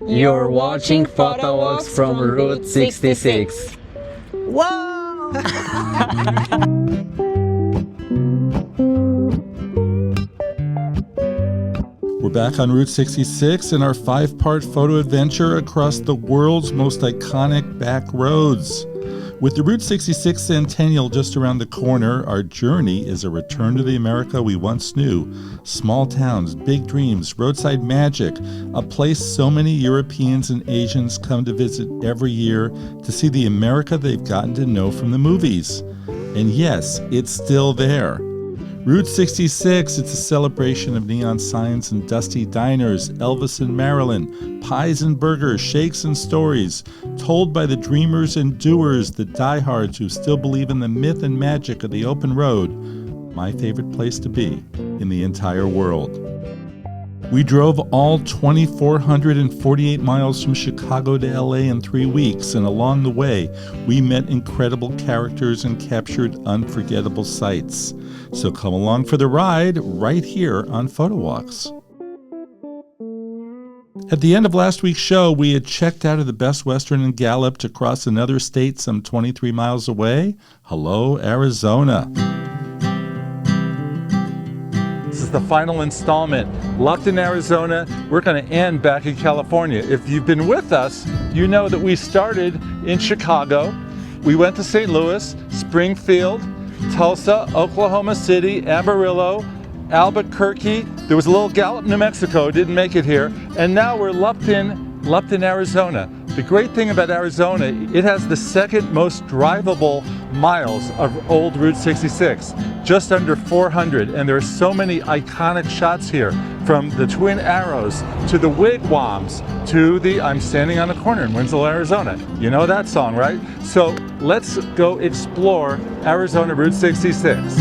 You're watching Photowalks from Route 66. Whoa! We're back on Route 66 in our 5-part photo adventure across the world's most iconic back roads. With the Route 66 Centennial just around the corner, our journey is a return to the America we once knew. Small towns, big dreams, roadside magic, a place so many Europeans and Asians come to visit every year to see the America they've gotten to know from the movies. And yes, it's still there. Route 66, it's a celebration of neon signs and dusty diners, Elvis and Marilyn, pies and burgers, shakes and stories, told by the dreamers and doers, the diehards who still believe in the myth and magic of the open road. My favorite place to be in the entire world. We drove all 2,448 miles from Chicago to LA in 3 weeks, and along the way, we met incredible characters and captured unforgettable sights. So come along for the ride right here on Photowalks. At the end of last week's show, we had checked out of the Best Western and galloped across another state some 23 miles away. Hello, Arizona. This is the final installment. Lupton, Arizona. We're going to end back in California. If you've been with us, you know that we started in Chicago. We went to St. Louis, Springfield, Tulsa, Oklahoma City, Amarillo, Albuquerque. There was a little gallop, New Mexico, didn't make it here. And now we're Lupton, Arizona. The great thing about Arizona, it has the second most drivable miles of old Route 66, just under 400. And there are so many iconic shots here, from the Twin Arrows to the Wig Wams to the I'm Standing on a Corner in Winslow, Arizona. You know that song, right? So let's go explore Arizona Route 66.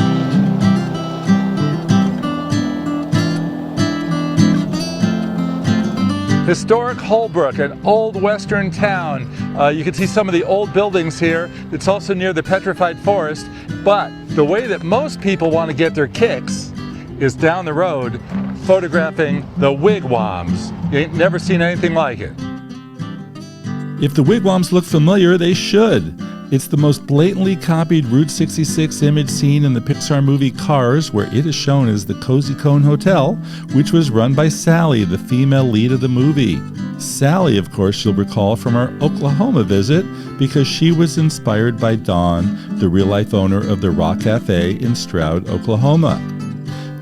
Historic Holbrook, an old western town. You can see some of the old buildings here. It's also near the Petrified Forest, but the way that most people want to get their kicks is down the road photographing the Wig Wams. You ain't never seen anything like it. If the Wig Wams look familiar, they should. It's the most blatantly copied Route 66 image seen in the Pixar movie Cars, where it is shown as the Cozy Cone Hotel, which was run by Sally, the female lead of the movie. Sally, of course, you'll recall from our Oklahoma visit, because she was inspired by Dawn, the real-life owner of the Rock Cafe in Stroud, Oklahoma.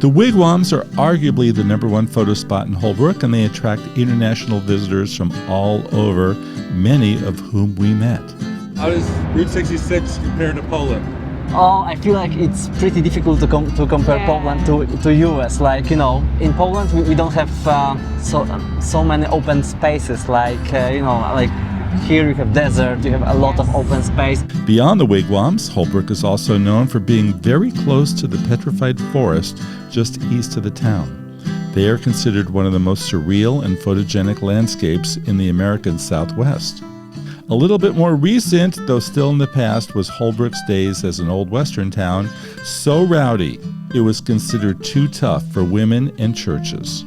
The Wig Wams are arguably the #1 photo spot in Holbrook, and they attract international visitors from all over, many of whom we met. How does Route 66 compare to Poland? Oh, I feel like it's pretty difficult to compare Poland to US. Like, you know, in Poland we don't have so many open spaces. Like, you know, like here you have desert, you have a lot of open space. Beyond the Wig Wams, Holbrook is also known for being very close to the Petrified Forest just east of the town. They are considered one of the most surreal and photogenic landscapes in the American Southwest. A little bit more recent, though still in the past, was Holbrook's days as an old western town, so rowdy it was considered too tough for women and churches.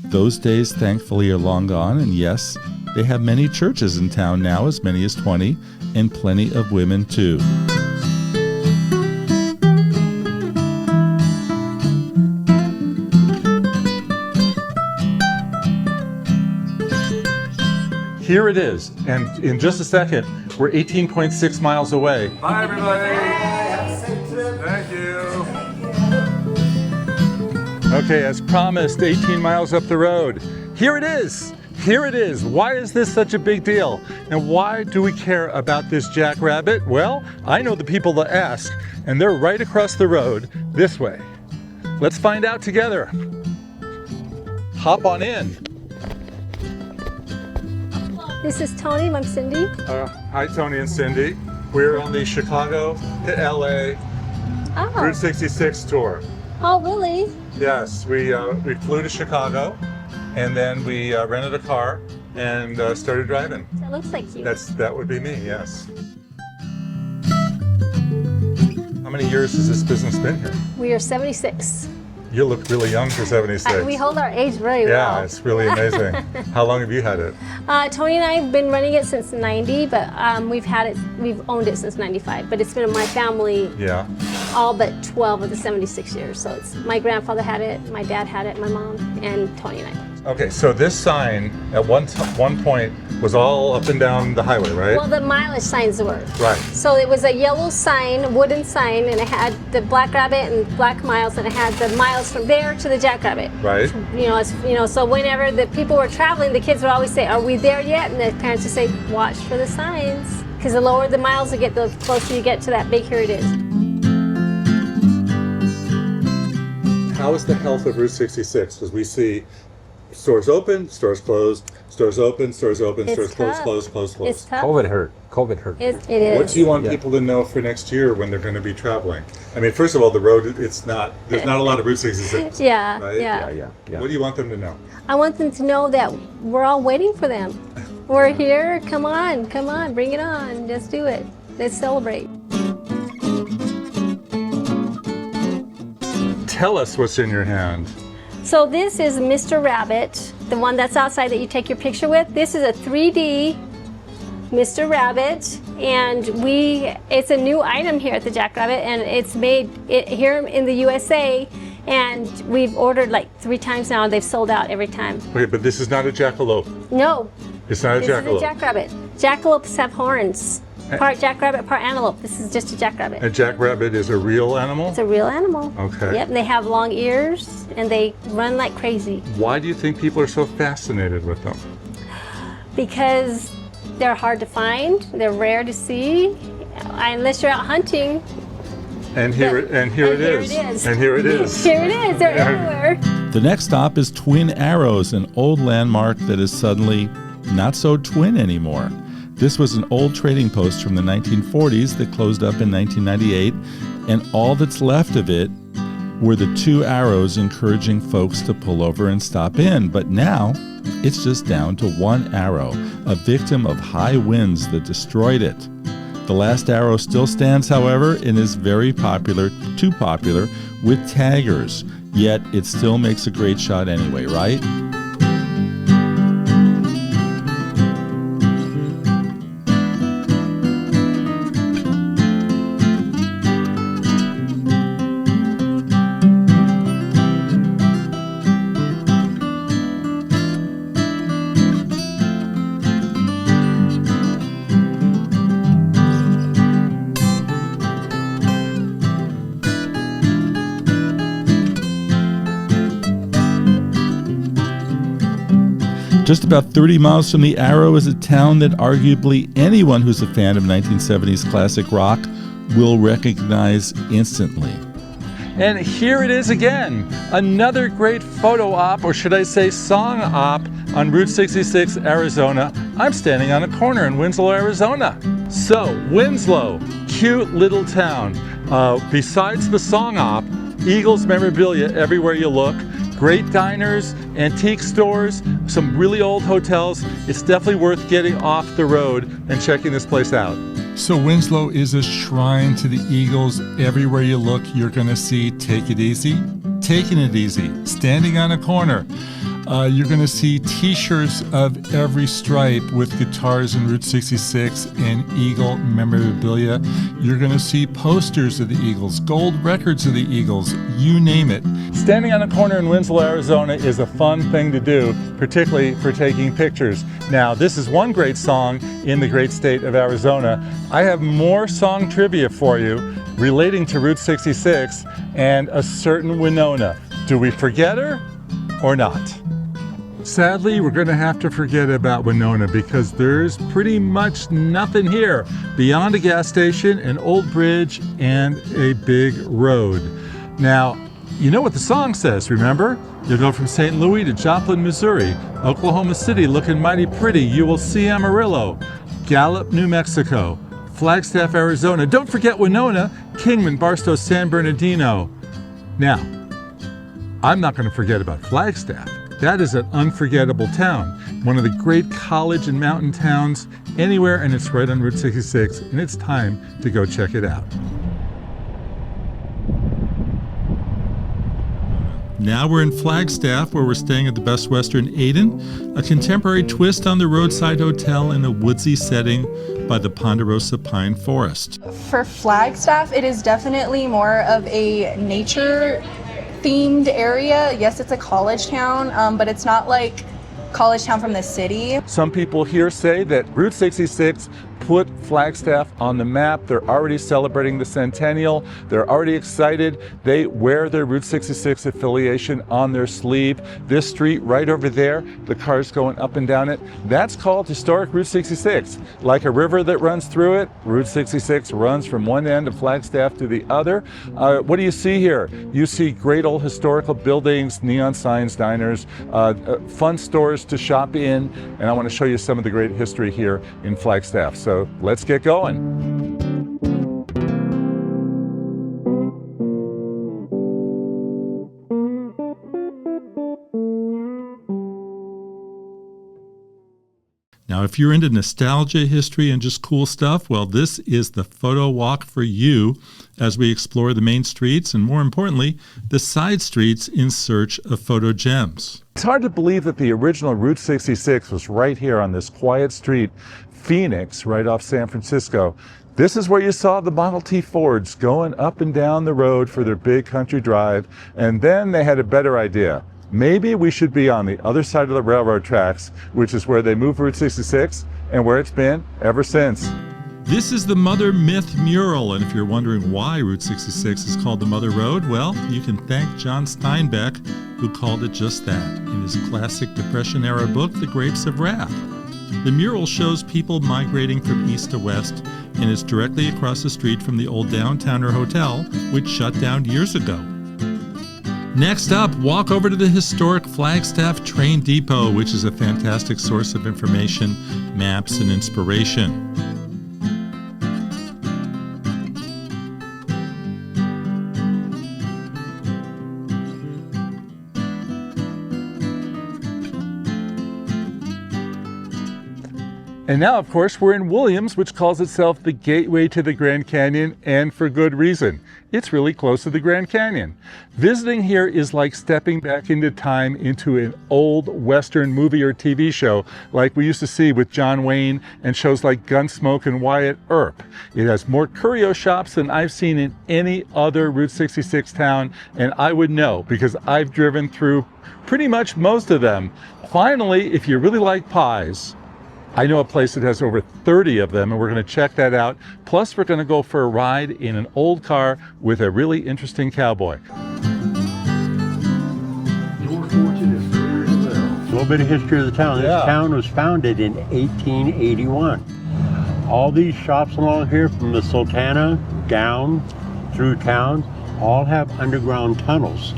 Those days thankfully are long gone, and yes, they have many churches in town now, as many as 20, and plenty of women too. Here it is, and in just a second, we're 18.6 miles away. Bye, everybody. Thank you. Okay, as promised, 18 miles up the road. Here it is. Here it is. Why is this such a big deal? And why do we care about this jackrabbit? Well, I know the people to ask, and they're right across the road this way. Let's find out together. Hop on in. This is Tony, I'm Cindy. Hi, Tony and Cindy. We're on the Chicago to LA Route 66 tour. Oh, really? Yes, we flew to Chicago, and then we rented a car and started driving. That looks like you. That would be me, yes. How many years has this business been here? We are 76. You look really young for 76. We hold our age very Yeah, well. it's really amazing. How long have you had it? Tony and I have been running it since '90, but we've owned it since '95. But it's been in my family all but 12 of the 76 years. So it's my grandfather had it, my dad had it, my mom, and Tony and I. Okay, so this sign at one point was all up and down the highway, right? Well, the mileage signs were. Right. So it was a yellow sign, wooden sign, and it had the Black Rabbit and Black Miles, and it had the miles from there to the Jackrabbit. Right. So whenever the people were traveling, the kids would always say, "Are we there yet?" And the parents would say, "Watch for the signs," because the lower the miles you get, the closer you get to that big "Here it is." How is the health of Route 66? Because we see stores open, stores closed, stores open, stores open, stores closed, closed, closed, closed. It's tough. COVID hurt. COVID hurt. It is. What do you want people to know for next year when they're going to be traveling? I mean, first of all, the road, there's not a lot of Route 66. Yeah, right? yeah. What do you want them to know? I want them to know that we're all waiting for them. We're here. Come on, bring it on. Just do it. Let's celebrate. Tell us what's in your hand. So this is Mr. Rabbit, the one that's outside that you take your picture with. This is a 3D Mr. Rabbit, and it's a new item here at the Jackrabbit, and it's made here in the USA, and we've ordered like 3 times now, and they've sold out every time. Okay, but this is not a jackalope. No. It's not a This jackalope. is a jackrabbit. Jackalopes have horns. Part jackrabbit, part antelope. This is just a jackrabbit. A jackrabbit is a real animal? It's a real animal. Okay. Yep, and they have long ears, and they run like crazy. Why do you think people are so fascinated with them? Because they're hard to find, they're rare to see, unless you're out hunting. And here it is. And here it is. Here it is, they're everywhere. The next stop is Twin Arrows, an old landmark that is suddenly not so twin anymore. This was an old trading post from the 1940s that closed up in 1998, and all that's left of it were the 2 arrows encouraging folks to pull over and stop in. But now, it's just down to 1 arrow, a victim of high winds that destroyed it. The last arrow still stands, however, and is very popular, too popular, with taggers. Yet, it still makes a great shot anyway, right? Just about 30 miles from the Arrow is a town that arguably anyone who's a fan of 1970s classic rock will recognize instantly. And here it is again, another great photo op, or should I say song op, on Route 66, Arizona. I'm standing on a corner in Winslow, Arizona. So, Winslow, cute little town. Besides the song op, Eagles memorabilia everywhere you look. Great diners, antique stores, some really old hotels. It's definitely worth getting off the road and checking this place out. So Winslow is a shrine to the Eagles. Everywhere you look, you're going to see Take It Easy, Taking It Easy, standing on a corner. You're going to see t-shirts of every stripe with guitars in Route 66 and Eagle memorabilia. You're going to see posters of the Eagles, gold records of the Eagles, you name it. Standing on a corner in Winslow, Arizona is a fun thing to do, particularly for taking pictures. Now, this is one great song in the great state of Arizona. I have more song trivia for you relating to Route 66 and a certain Winona. Do we forget her or not? Sadly, we're going to have to forget about Winona because there's pretty much nothing here beyond a gas station, an old bridge, and a big road. Now, you know what the song says, remember? You'll go from St. Louis to Joplin, Missouri, Oklahoma City looking mighty pretty, you will see Amarillo, Gallup, New Mexico, Flagstaff, Arizona. Don't forget Winona, Kingman, Barstow, San Bernardino. Now, I'm not going to forget about Flagstaff. That is an unforgettable town, one of the great college and mountain towns anywhere, and it's right on Route 66, and it's time to go check it out. Now we're in Flagstaff, where we're staying at the Best Western Aden, a contemporary twist on the roadside hotel in a woodsy setting by the Ponderosa Pine Forest. For Flagstaff, it is definitely more of a nature themed area. Yes, it's a college town, but it's not like college town from the city. Some people here say that Route 66 put Flagstaff on the map. They're already celebrating the Centennial. They're already excited. They wear their Route 66 affiliation on their sleeve. This street right over there, the cars going up and down it, that's called historic Route 66. Like a river that runs through it, Route 66 runs from one end of Flagstaff to the other. What do you see here? You see great old historical buildings, neon signs, diners, fun stores to shop in, and I want to show you some of the great history here in Flagstaff. So let's get going. Now, if you're into nostalgia, history, and just cool stuff, well, this is the photo walk for you as we explore the main streets and, more importantly, the side streets in search of photo gems. It's hard to believe that the original Route 66 was right here on this quiet street, Phoenix, right off San Francisco. This is where you saw the Model T Fords going up and down the road for their big country drive, and then they had a better idea. Maybe we should be on the other side of the railroad tracks, which is where they moved Route 66 and where it's been ever since. This is the Mother Myth mural, and if you're wondering why Route 66 is called the Mother Road, well, you can thank John Steinbeck, who called it just that in his classic Depression-era book, The Grapes of Wrath. The mural shows people migrating from east to west, and it's directly across the street from the old Downtowner Hotel, which shut down years ago. Next up, walk over to the historic Flagstaff Train Depot, which is a fantastic source of information, maps, and inspiration. And now, of course, we're in Williams, which calls itself the gateway to the Grand Canyon, and for good reason. It's really close to the Grand Canyon. Visiting here is like stepping back into time into an old Western movie or TV show like we used to see with John Wayne and shows like Gunsmoke and Wyatt Earp. It has more curio shops than I've seen in any other Route 66 town, and I would know because I've driven through pretty much most of them. Finally, if you really like pies, I know a place that has over 30 of them, and we're going to check that out. Plus, we're going to go for a ride in an old car with a really interesting cowboy. A little bit of history of the town. This town was founded in 1881. All these shops along here, from the Sultana down through town, all have underground tunnels.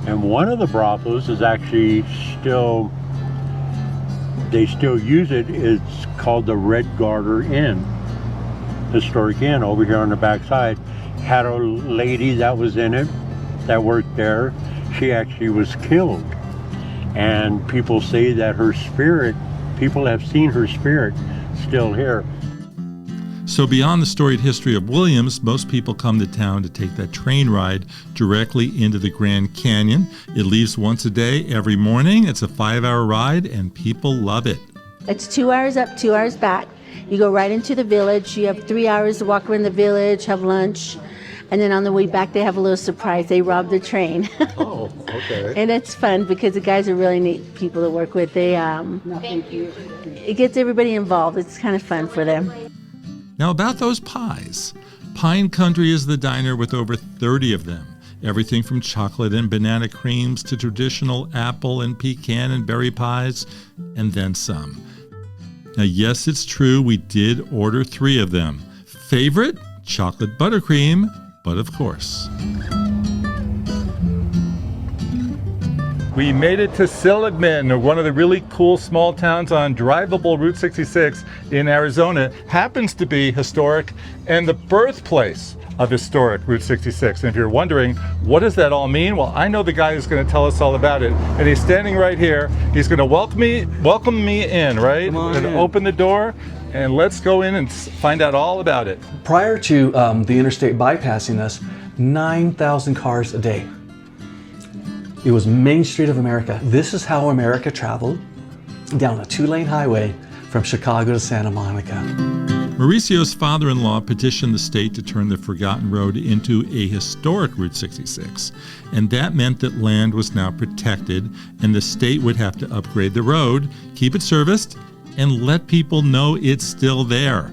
And one of the brothels is actually still, they still use it. It's called the Red Garter Inn, historic inn over here on the backside. Had a lady that was in it that worked there. She actually was killed, and people say that her spirit, people have seen her spirit still here. So beyond the storied history of Williams, most people come to town to take that train ride directly into the Grand Canyon. It leaves once a day every morning. It's a 5-hour ride, and people love it. It's 2 hours up, 2 hours back. You go right into the village. You have 3 hours to walk around the village, have lunch, and then on the way back they have a little surprise. They rob the train. Oh, okay. And it's fun because the guys are really neat people to work with. They it gets everybody involved. It's kind of fun for them. Now about those pies. Pine Country is the diner with over 30 of them. Everything from chocolate and banana creams to traditional apple and pecan and berry pies, and then some. Now yes, it's true, we did order 3 of them. Favorite? Chocolate buttercream, but of course. We made it to Seligman, one of the really cool small towns on drivable Route 66 in Arizona. Happens to be historic and the birthplace of historic Route 66. And if you're wondering, what does that all mean? Well, I know the guy who's going to tell us all about it. And he's standing right here. He's going to welcome me in, right? And open the door. And let's go in and find out all about it. Prior to the interstate bypassing us, 9,000 cars a day. It was Main Street of America. This is how America traveled down a 2-lane highway from Chicago to Santa Monica. Mauricio's father-in-law petitioned the state to turn the forgotten road into a historic Route 66, and that meant that land was now protected and the state would have to upgrade the road, keep it serviced, and let people know it's still there.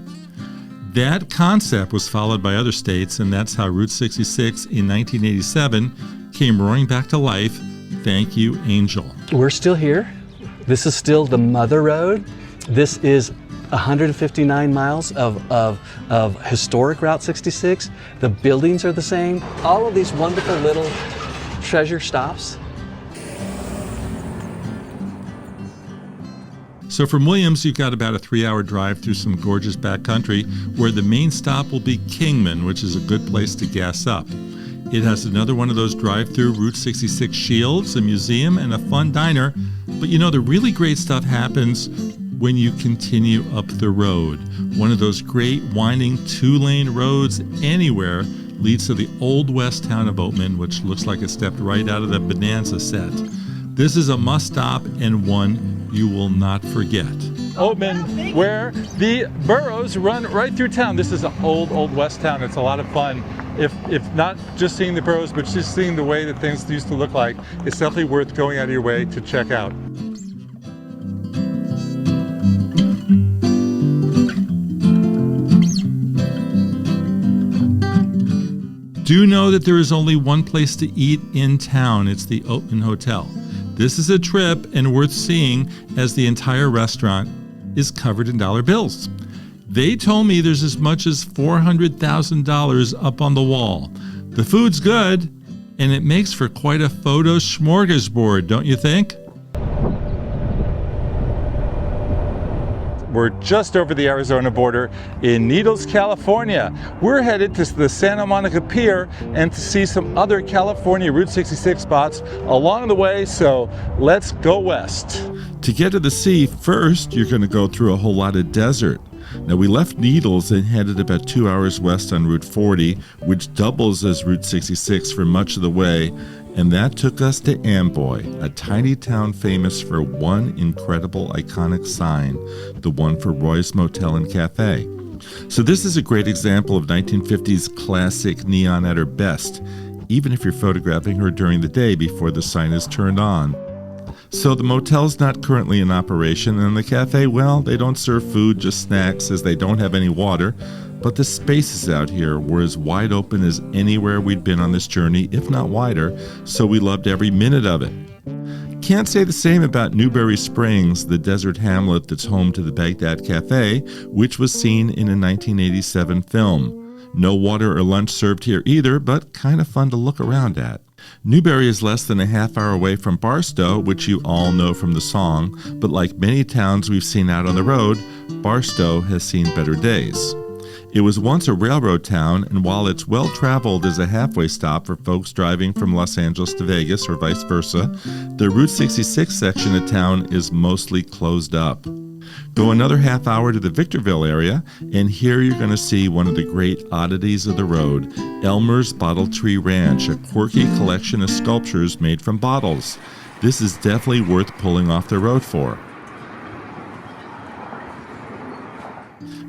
That concept was followed by other states, and that's how Route 66 in 1987 came roaring back to life. Thank you, Angel. We're still here. This is still the mother road. This is 159 miles of historic Route 66. The buildings are the same. All of these wonderful little treasure stops. So from Williams, you've got about a 3-hour drive through some gorgeous backcountry where the main stop will be Kingman, which is a good place to gas up. It has another one of those drive-through Route 66 shields, a museum, and a fun diner. But you know, the really great stuff happens when you continue up the road. One of those great winding 2-lane roads anywhere leads to the old west town of Oatman, which looks like it stepped right out of the Bonanza set. This is a must-stop and one you will not forget. Oatman, where the boroughs run right through town. This is an old west town. It's a lot of fun. If not just seeing the boroughs, but just seeing the way that things used to look like, it's definitely worth going out of your way to check out. Do know that there is only one place to eat in town. It's the Oatman Hotel. This is a trip and worth seeing as the entire restaurant is covered in dollar bills. They told me there's as much as $400,000 up on the wall. The food's good, and it makes for quite a photo smorgasbord, don't you think? We're just over the Arizona border in Needles, California. We're headed to the Santa Monica Pier and to see some other California Route 66 spots along the way, so let's go west. To get to the sea, first you're going to go through a whole lot of desert. Now, we left Needles and headed about 2 hours west on Route 40, which doubles as Route 66 for much of the way, and that took us to Amboy, a tiny town famous for one incredible iconic sign, the one for Roy's Motel and Cafe. So this is a great example of 1950s classic neon at her best, even if you're photographing her during the day before the sign is turned on. So the motel's not currently in operation, and the cafe, well, they don't serve food, just snacks, as they don't have any water. But the spaces out here were as wide open as anywhere we'd been on this journey, if not wider, so we loved every minute of it. Can't say the same about Newberry Springs, the desert hamlet that's home to the Baghdad Cafe, which was seen in a 1987 film. No water or lunch served here either, but kind of fun to look around at. Newberry is less than a half-hour away from Barstow, which you all know from the song, but like many towns we've seen out on the road, Barstow has seen better days. It was once a railroad town, and while it's well-traveled as a halfway stop for folks driving from Los Angeles to Vegas or vice versa, the Route 66 section of town is mostly closed up. Go another half hour to the Victorville area, and here you're going to see one of the great oddities of the road, Elmer's Bottle Tree Ranch, a quirky collection of sculptures made from bottles. This is definitely worth pulling off the road for.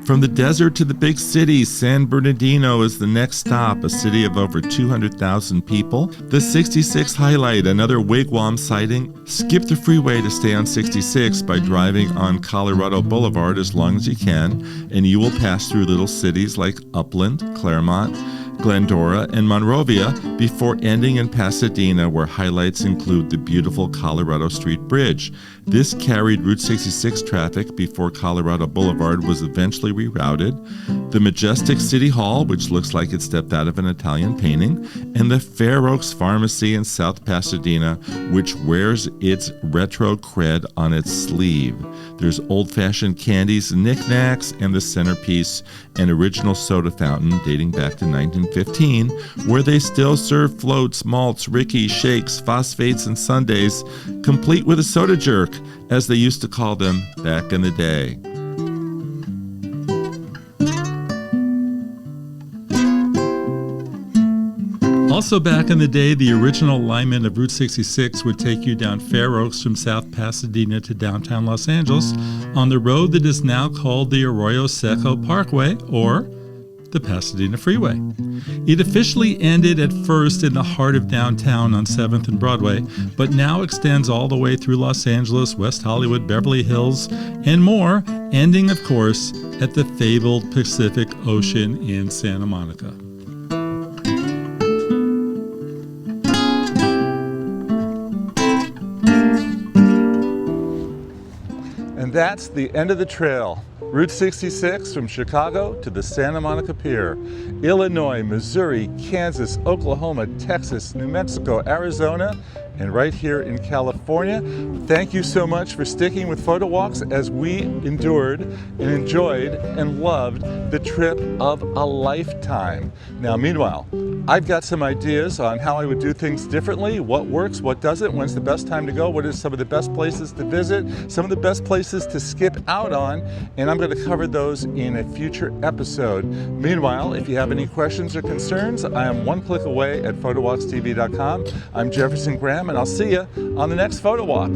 From the desert to the big city, San Bernardino is the next stop, a city of over 200,000 people. The 66 highlight, another Wig Wams sighting. Skip the freeway to stay on 66 by driving on Colorado Boulevard as long as you can, and you will pass through little cities like Upland, Claremont, Glendora, and Monrovia before ending in Pasadena, where highlights include the beautiful Colorado Street Bridge. This carried Route 66 traffic before Colorado Boulevard was eventually rerouted, the majestic City Hall, which looks like it stepped out of an Italian painting, and the Fair Oaks Pharmacy in South Pasadena, which wears its retro cred on its sleeve. There's old-fashioned candies and knickknacks, and the centerpiece, an original soda fountain dating back to 1915, where they still serve floats, malts, Ricky, shakes, phosphates, and sundaes, complete with a soda jerk, as they used to call them back in the day. Also back in the day, the original alignment of Route 66 would take you down Fair Oaks from South Pasadena to downtown Los Angeles on the road that is now called the Arroyo Seco Parkway, or the Pasadena Freeway. It officially ended at first in the heart of downtown on 7th and Broadway, but now extends all the way through Los Angeles, West Hollywood, Beverly Hills, and more, ending, of course, at the fabled Pacific Ocean in Santa Monica. And that's the end of the trail. Route 66 from Chicago to the Santa Monica Pier. Illinois, Missouri, Kansas, Oklahoma, Texas, New Mexico, Arizona, and right here in California. Thank you so much for sticking with PhotoWalks as we endured and enjoyed and loved the trip of a lifetime. Now, meanwhile, I've got some ideas on how I would do things differently, what works, what doesn't, when's the best time to go, what are some of the best places to visit, some of the best places to skip out on, and I'm going to cover those in a future episode. Meanwhile, if you have any questions or concerns, I am one click away at PhotowalksTV.com. I'm Jefferson Graham, and I'll see you on the next Photo Walk.